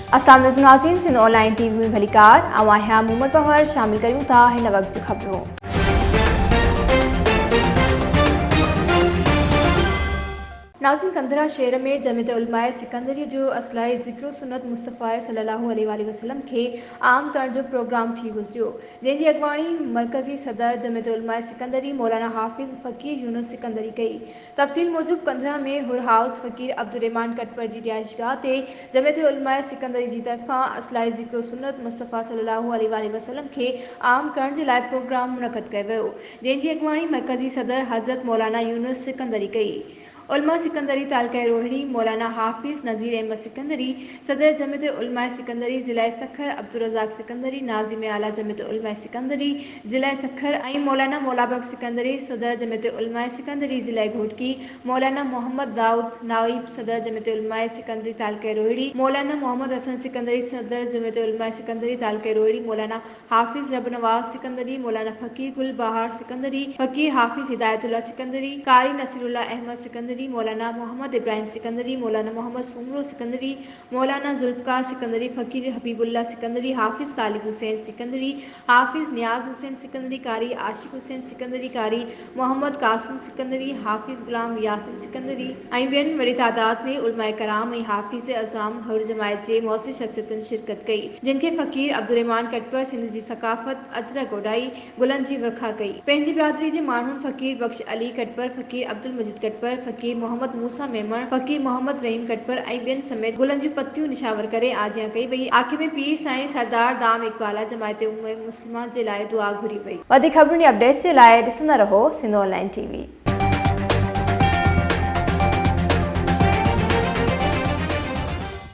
अस्सलाम वालेकुम नाज़रीन, सिंध ऑनलाइन टीवी में भलीकार आवां मोहम्मद पहर शामिल करूं था हिन वक्त जो खबरों। नाज़रीन, कंदरा शहर में जमीयत उलमाए सिकंदरी जो असलाए ज़िक्र सुन्नत मुस्तफ़ा सल्लल्लाहु अलैहि वसल्लम के आम करण जो प्रोग्राम थी गुज़रियो, जंहिंजी अगवानी मरकज़ी सदर जमीयत उलमाए सिकंदरी मौलाना हाफिज़ फ़कीर यूनुस सिकंदरी कई। तफ़सील मूजिब कंदरा में हुर हाउस फ़कीर अब्दुर्रहमान कटपर जी रिहाइशगाह ते जमीयत उलमाए सिकंदरी जी तरफ़ां असलाए ज़िक्र सुन्नत मुस्तफ़ा सल्लल्लाहु अलैहि वसल्लम के आम करण जे लाइ प्रोग्राम मुनक़द कयो वियो, जंहिंजी अगवानी मरकज़ी सदर हज़रत मौलाना यूनुस सिकंदरी कई। उलमा सिकंदरी तालका रोहिणी मौलाना हाफिज़ नज़ीर अहमद सिकंदरी सदर जमीयत उलमाए सिकंदरी ज़िला सखर अब्दुल रज़ाक सिकंदरी नाज़िम आला जमीयत उलमाए सिकंदरी ज़िला सखर ऐं मौलाना मौलाबक सिकंदरी सदर जमीयत उलमाए सिकंदरी ज़िला घोटकी मौलाना मोहम्मद दाऊद नाइब सदर जमीयत उलमाए सिकंदरी तालका रोहिणी मौलाना मोहम्मद हसन सिकंदरी सदर जमीयत उलमाए सिकंदरी तालका रोहिणी मौलाना हाफिज़ रब नवाज सिकंदरी मौलाना फ़कीर गुल बहार सिकंदरी फ़कीर हाफिज़ हिदायतुल्लाह सिकंदरी कारी नसीरुल्लाह अहमद सिकंदरी मौलाना मोहम्मद इब्राहिम सिकंदरी मौलाना मोहम्मद सुमरो सिकंदरी मौलाना जुल्फ़कार सिकंदरी फ़कीर हबीबुल्लाह सिकंदरी हाफिज़ तालिब हुसैन सिकंदरी हाफिज़ नियाज हुसैन सिकंदरी कारी आशिक हुसैन सिकंदरी कारी मोहम्मद कासिम सिकंदरी हाफिज़ गुलाम यासिन सिकंदरी ऐं ॿियनि वॾी तादाद में उलमाए कराम ऐं हाफिज़ अज़ाम हुर जमायत जे मौसी शख़्सियतुनि शिरकत कई, जिनके फ़कीर अब्दुर्रहमान कटपर सिंध जी सकाफ़त अजरक उडाई गुलनि जी वर्खा कई। पंहिंजी बिरादरी जे माण्हुनि फ़कीर बख्श अली कटपर फ़कीर अब्दुल मजीद कटपर फ़कीर मोहम्मद मूसा मेमण फ़कीर मोहम्मद रहीम कटपर ऐं ॿियनि समेत गुलनि जूं पतियूं निशावर करे आजियां कई वई। आख़िर में पीर साईं सरदार दाम इकबाला जमायत उम्मे मुस्लिमा जे लाइ दुआ घुरी वई। वधीक ख़बरुनि जी अपडेट्स जे लाइ ॾिसंदा रहो सिंध ऑनलाइन टीवी।